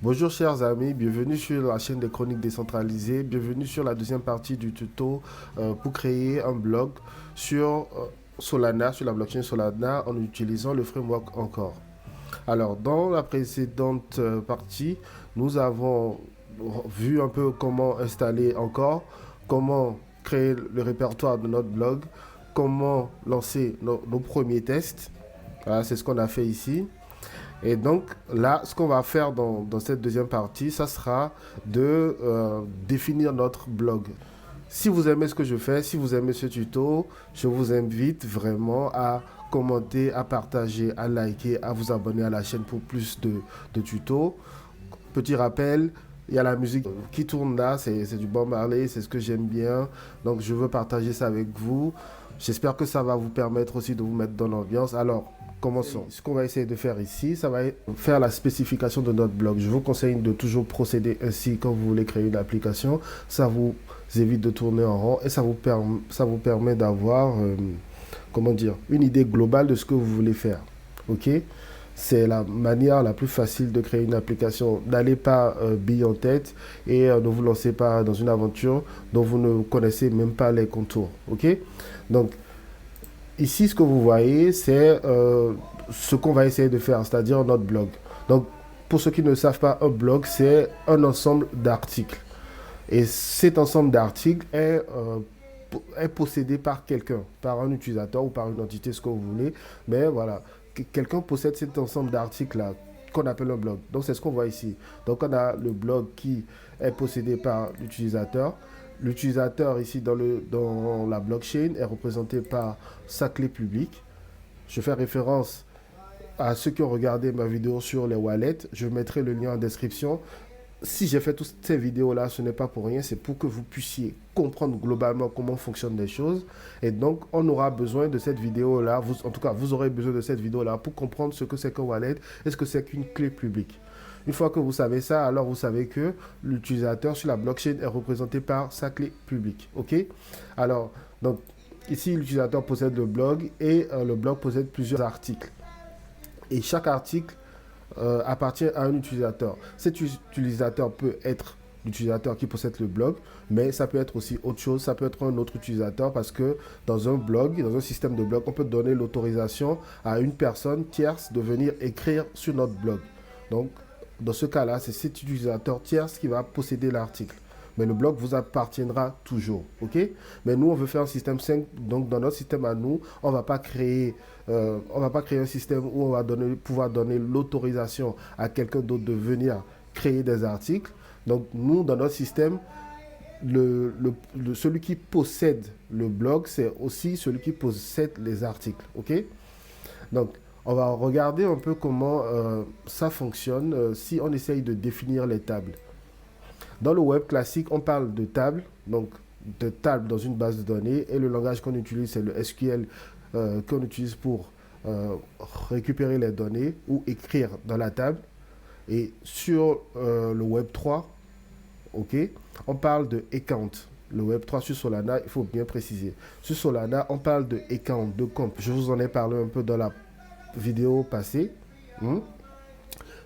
Bonjour chers amis, bienvenue sur la chaîne des chroniques décentralisées, bienvenue sur la deuxième partie du tuto pour créer un blog sur Solana, sur la blockchain Solana en utilisant le framework Encore. Alors dans la précédente partie, nous avons vu un peu comment installer Encore, comment créer le répertoire de notre blog, comment lancer nos premiers tests. Voilà, c'est ce qu'on a fait ici. Et donc là, ce qu'on va faire dans cette deuxième partie, ça sera de définir notre blog. Si vous aimez ce que je fais, si vous aimez ce tuto, je vous invite vraiment à commenter, à partager, à liker, à vous abonner à la chaîne pour plus de tutos. Petit rappel, il y a la musique qui tourne là, c'est du Bob Marley, c'est ce que j'aime bien. Donc je veux partager ça avec vous. J'espère que ça va vous permettre aussi de vous mettre dans l'ambiance. Alors, commençons. Ce qu'on va essayer de faire ici, ça va être faire la spécification de notre blog. Je vous conseille de toujours procéder ainsi quand vous voulez créer une application. Ça vous évite de tourner en rond et ça vous permet d'avoir, comment dire, une idée globale de ce que vous voulez faire. Ok? C'est la manière la plus facile de créer une application. N'allez pas bille en tête et ne vous lancez pas dans une aventure dont vous ne connaissez même pas les contours. Ok? Donc, ici, ce que vous voyez, c'est ce qu'on va essayer de faire, c'est-à-dire notre blog. Donc, pour ceux qui ne savent pas, un blog, c'est un ensemble d'articles. Et cet ensemble d'articles est possédé par quelqu'un, par un utilisateur ou par une entité, ce que vous voulez. Mais voilà, quelqu'un possède cet ensemble d'articles-là qu'on appelle un blog. Donc, c'est ce qu'on voit ici. Donc, on a le blog qui est possédé par l'utilisateur. L'utilisateur ici dans la blockchain est représenté par sa clé publique. Je fais référence à ceux qui ont regardé ma vidéo sur les wallets. Je mettrai le lien en description. Si j'ai fait toutes ces vidéos-là, ce n'est pas pour rien, c'est pour que vous puissiez comprendre globalement comment fonctionnent les choses. Et donc, on aura besoin de cette vidéo-là, en tout cas, vous aurez besoin de cette vidéo-là pour comprendre ce que c'est qu'un wallet et ce que c'est qu'une clé publique. Une fois que vous savez ça, alors vous savez que l'utilisateur sur la blockchain est représenté par sa clé publique. OK? Alors, donc, ici, l'utilisateur possède le blog et le blog possède plusieurs articles. Et chaque article appartient à un utilisateur. Cet utilisateur peut être l'utilisateur qui possède le blog, mais ça peut être aussi autre chose, ça peut être un autre utilisateur parce que dans un blog, dans un système de blog, on peut donner l'autorisation à une personne tierce de venir écrire sur notre blog. Donc, dans ce cas-là, c'est cet utilisateur tierce qui va posséder l'article. Mais le blog vous appartiendra toujours, ok? Mais nous, on veut faire un système 5, donc dans notre système à nous, on ne va pas créer un système où on va pouvoir donner l'autorisation à quelqu'un d'autre de venir créer des articles. Donc nous, dans notre système, celui qui possède le blog, c'est aussi celui qui possède les articles, ok? Donc, on va regarder un peu comment ça fonctionne si on essaye de définir les tables. Dans le web classique, on parle de table, donc de table dans une base de données, et le langage qu'on utilise, c'est le SQL qu'on utilise pour récupérer les données ou écrire dans la table. Et sur le Web 3, ok, on parle de account. Le Web 3 sur Solana, il faut bien préciser. Sur Solana, on parle de account, de compte. Je vous en ai parlé un peu dans la vidéo passée.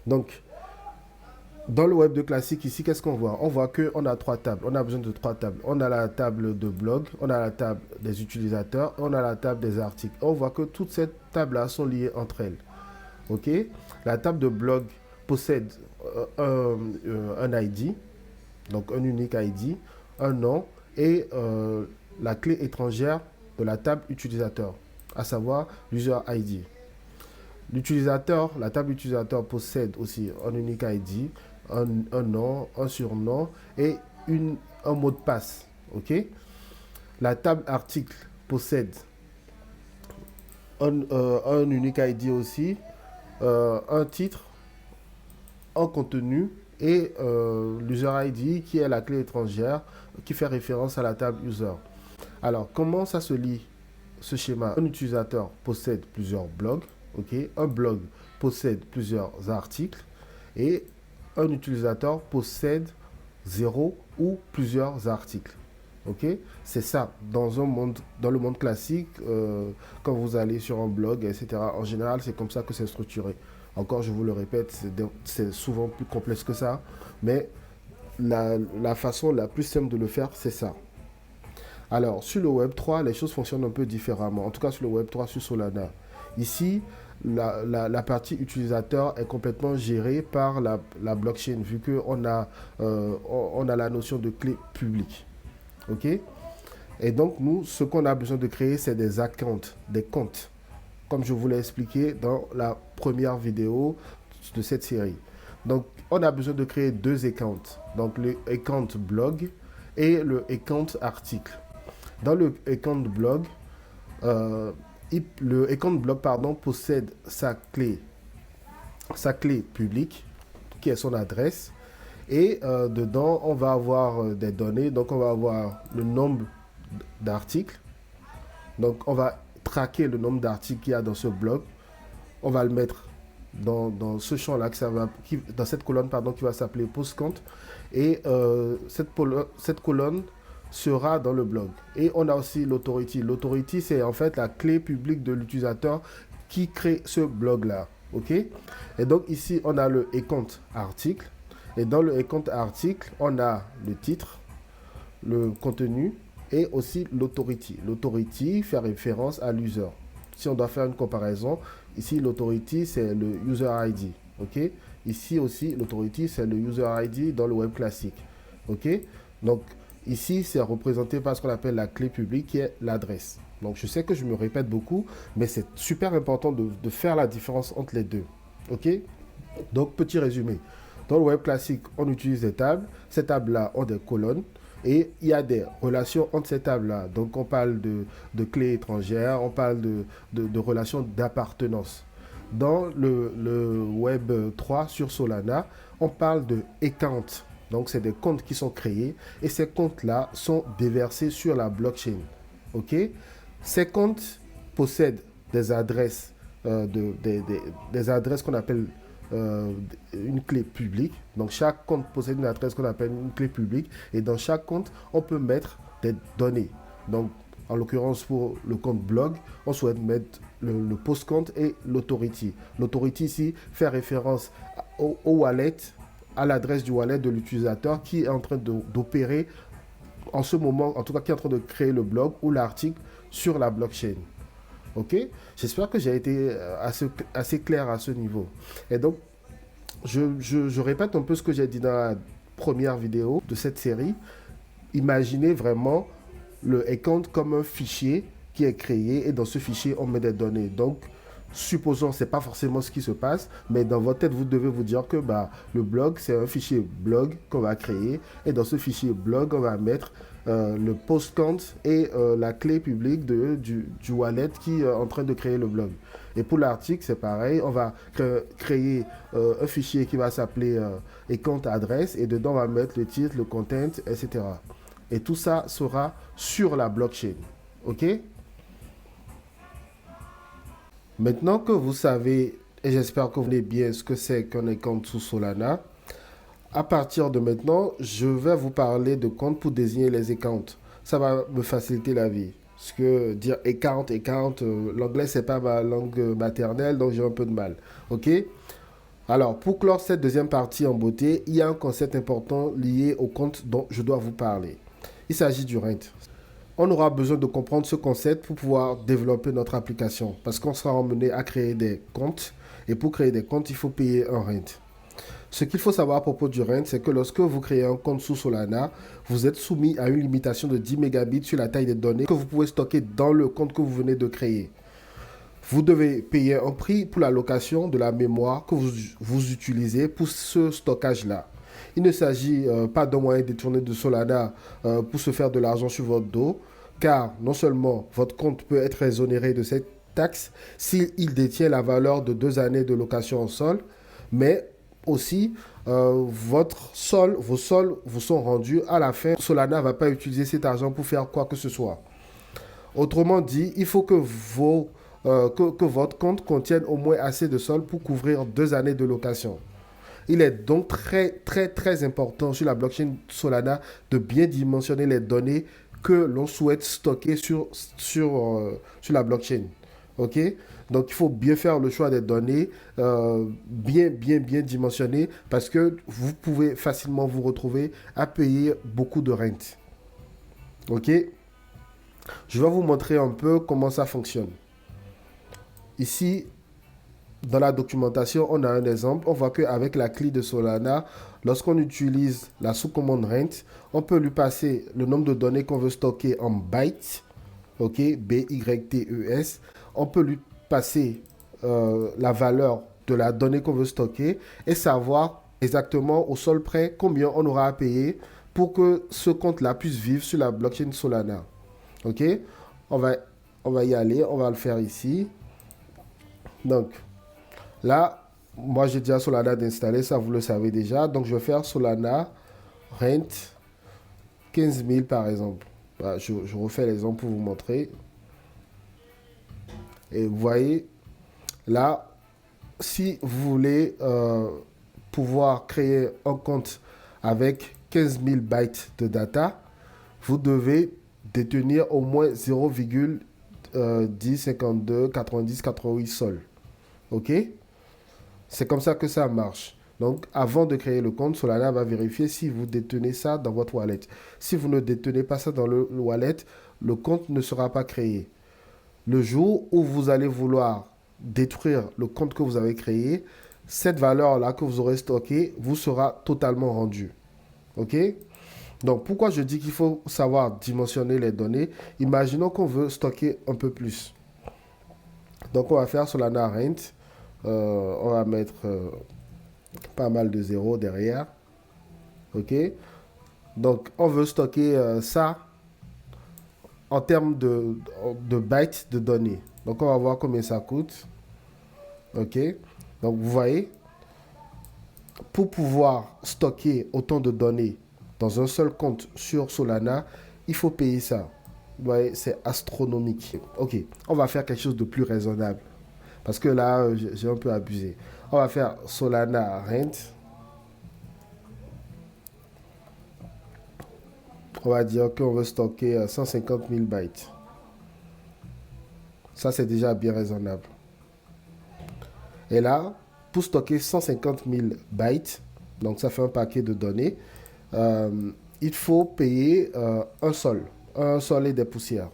Donc, dans le web de classique ici, qu'est-ce qu'on voit? On voit qu'on a trois tables. On a besoin de trois tables. On a la table de blog, on a la table des utilisateurs, on a la table des articles. On voit que toutes ces tables-là sont liées entre elles. Ok? La table de blog possède un ID, donc un unique ID, un nom et la clé étrangère de la table utilisateur, à savoir l'user ID. L'utilisateur, la table utilisateur possède aussi un unique ID, un nom, un surnom et un mot de passe. Ok? La table article possède un unique ID aussi, un titre, un contenu et l'user ID qui est la clé étrangère qui fait référence à la table user. Alors, comment ça se lit ce schéma? Un utilisateur possède plusieurs blogs. Okay? Un blog possède plusieurs articles et un utilisateur possède zéro ou plusieurs articles. Okay? C'est ça, dans le monde classique, quand vous allez sur un blog, etc., en général, c'est comme ça que c'est structuré. Encore, je vous le répète, c'est souvent plus complexe que ça, mais la façon la plus simple de le faire, c'est ça. Alors, sur le Web3, les choses fonctionnent un peu différemment. En tout cas, sur le Web3, sur Solana. Ici, la partie utilisateur est complètement gérée par la blockchain, vu qu'on a, on a la notion de clé publique. OK? Et donc, nous, ce qu'on a besoin de créer, c'est des accounts, des comptes, comme je vous l'ai expliqué dans la première vidéo de cette série. Donc, on a besoin de créer deux accounts. Donc, le account blog et le account article. Dans le account blog, euh, le account blog possède sa clé publique, qui est son adresse. Et dedans, on va avoir des données. Donc, on va avoir le nombre d'articles. Donc, on va traquer le nombre d'articles qu'il y a dans ce blog. On va le mettre dans ce champ-là, dans cette colonne qui va s'appeler post count. Et cette colonne sera dans le blog. Et on a aussi l'authority. L'authority, c'est en fait la clé publique de l'utilisateur qui crée ce blog-là. OK? Et donc ici, on a le account article. Et dans le account article, on a le titre, le contenu et aussi l'authority. L'authority fait référence à l'user. Si on doit faire une comparaison, ici l'authority c'est le user ID. OK? Ici aussi l'authority c'est le user ID dans le web classique. OK? Donc ici c'est représenté par ce qu'on appelle la clé publique qui est l'adresse. Donc je sais que je me répète beaucoup, mais c'est super important de faire la différence entre les deux. OK? Donc petit résumé. Dans le web classique, on utilise des tables. Ces tables-là ont des colonnes. Et il y a des relations entre ces tables-là. Donc, on parle de clés étrangères, on parle de relations d'appartenance. Dans le Web 3 sur Solana, on parle de account. Donc, c'est des comptes qui sont créés et ces comptes-là sont déversés sur la blockchain. OK? Ces comptes possèdent des adresses, des adresses qu'on appelle une clé publique. Donc chaque compte possède une adresse qu'on appelle une clé publique et dans chaque compte on peut mettre des données. Donc en l'occurrence pour le compte blog, on souhaite mettre le post compte et l'authority. L'authority ici fait référence au wallet, à l'adresse du wallet de l'utilisateur qui est en train d'opérer en ce moment, en tout cas qui est en train de créer le blog ou l'article sur la blockchain. OK? J'espère que j'ai été assez clair à ce niveau. Et donc, je répète un peu ce que j'ai dit dans la première vidéo de cette série. Imaginez vraiment le account comme un fichier qui est créé et dans ce fichier, on met des données. Donc, supposons, ce n'est pas forcément ce qui se passe, mais dans votre tête, vous devez vous dire que le blog, c'est un fichier blog qu'on va créer et dans ce fichier blog, on va mettre le post count et la clé publique du wallet qui est en train de créer le blog. Et pour l'article, c'est pareil, on va créer un fichier qui va s'appeler account adresse et dedans, on va mettre le titre, le content, etc. Et tout ça sera sur la blockchain. OK? Maintenant que vous savez, et j'espère que vous savez bien ce que c'est qu'un account sous Solana, à partir de maintenant, je vais vous parler de comptes pour désigner les accounts. Ça va me faciliter la vie. Parce que dire account, l'anglais c'est pas ma langue maternelle, donc j'ai un peu de mal. OK? Alors, pour clore cette deuxième partie en beauté, il y a un concept important lié au compte dont je dois vous parler. Il s'agit du rent. On aura besoin de comprendre ce concept pour pouvoir développer notre application. Parce qu'on sera emmené à créer des comptes. Et pour créer des comptes, il faut payer un rent. Ce qu'il faut savoir à propos du rent, c'est que lorsque vous créez un compte sous Solana, vous êtes soumis à une limitation de 10 mégabits sur la taille des données que vous pouvez stocker dans le compte que vous venez de créer. Vous devez payer un prix pour la location de la mémoire que vous utilisez pour ce stockage-là. Il ne s'agit pas d'un moyen détourné de Solana pour se faire de l'argent sur votre dos, car non seulement votre compte peut être exonéré de cette taxe s'il détient la valeur de 2 années de location en sol, mais aussi vos sols vous sont rendus à la fin. Solana ne va pas utiliser cet argent pour faire quoi que ce soit. Autrement dit, il faut que votre compte contienne au moins assez de sols pour couvrir 2 années de location. Il est donc très important sur la blockchain Solana de bien dimensionner les données que l'on souhaite stocker sur la blockchain. OK? Donc, il faut bien faire le choix des données, bien dimensionnées, parce que vous pouvez facilement vous retrouver à payer beaucoup de rente. OK? Je vais vous montrer un peu comment ça fonctionne. Ici, dans la documentation, on a un exemple. On voit qu'avec la clé de Solana, lorsqu'on utilise la sous-commande rent, on peut lui passer le nombre de données qu'on veut stocker en bytes. OK, B-Y-T-E-S. On peut lui passer la valeur de la donnée qu'on veut stocker et savoir exactement au sol près combien on aura à payer pour que ce compte-là puisse vivre sur la blockchain Solana. OK, on va, on va y aller, on va le faire ici. Donc, là, moi j'ai déjà Solana d'installer, ça vous le savez déjà. Donc, je vais faire Solana rent 15 000 par exemple. Voilà, je refais l'exemple pour vous montrer. Et vous voyez, là, si vous voulez pouvoir créer un compte avec 15 000 bytes de data, vous devez détenir au moins 0,10529088 sol. OK? C'est comme ça que ça marche. Donc, avant de créer le compte, Solana va vérifier si vous détenez ça dans votre wallet. Si vous ne détenez pas ça dans le wallet, le compte ne sera pas créé. Le jour où vous allez vouloir détruire le compte que vous avez créé, cette valeur-là que vous aurez stockée vous sera totalement rendue. OK? Donc, pourquoi je dis qu'il faut savoir dimensionner les données? Imaginons qu'on veut stocker un peu plus. Donc, on va faire Solana rent. On va mettre pas mal de zéros derrière. OK? Donc, on veut stocker ça en termes de bytes de données. Donc, on va voir combien ça coûte. OK? Donc, vous voyez, pour pouvoir stocker autant de données dans un seul compte sur Solana, il faut payer ça. Vous voyez, c'est astronomique. OK, on va faire quelque chose de plus raisonnable. Parce que là, j'ai un peu abusé. On va faire Solana rent. On va dire qu'on veut stocker 150 000 bytes. Ça, c'est déjà bien raisonnable. Et là, pour stocker 150 000 bytes, donc ça fait un paquet de données, il faut payer un sol et des poussières.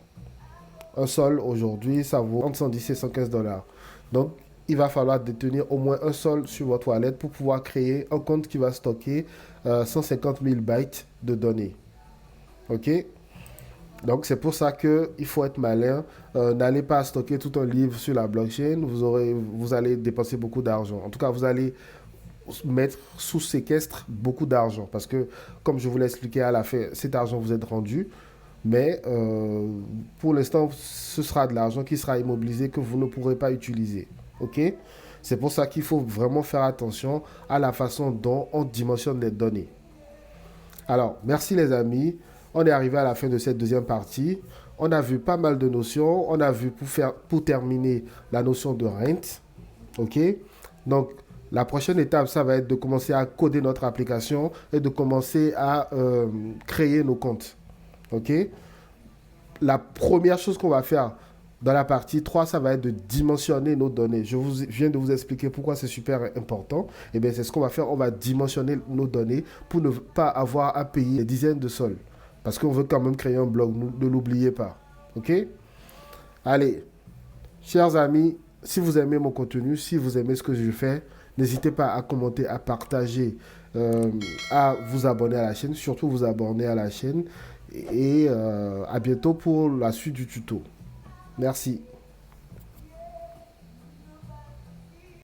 Un sol aujourd'hui, ça vaut entre 110 et 115 dollars. Donc, il va falloir détenir au moins un sol sur votre wallet pour pouvoir créer un compte qui va stocker 150 000 bytes de données. OK? Donc, c'est pour ça qu'il faut être malin. N'allez pas stocker tout un livre sur la blockchain. Vous allez dépenser beaucoup d'argent. En tout cas, vous allez mettre sous séquestre beaucoup d'argent. Parce que, comme je vous l'ai expliqué à la fin, cet argent vous est rendu. Mais pour l'instant, ce sera de l'argent qui sera immobilisé que vous ne pourrez pas utiliser. OK? C'est pour ça qu'il faut vraiment faire attention à la façon dont on dimensionne les données. Alors, merci les amis. On est arrivé à la fin de cette deuxième partie. On a vu pas mal de notions. On a vu pour terminer la notion de rent. OK? Donc, la prochaine étape, ça va être de commencer à coder notre application et de commencer à créer nos comptes. OK? La première chose qu'on va faire dans la partie 3, ça va être de dimensionner nos données. Je viens de vous expliquer pourquoi c'est super important. Et bien, c'est ce qu'on va faire. On va dimensionner nos données pour ne pas avoir à payer des dizaines de sols. Parce qu'on veut quand même créer un blog. Ne l'oubliez pas. OK? Allez, chers amis, si vous aimez mon contenu, si vous aimez ce que je fais, n'hésitez pas à commenter, à partager, à vous abonner à la chaîne. Surtout vous abonner à la chaîne. Et à bientôt pour la suite du tuto. Merci.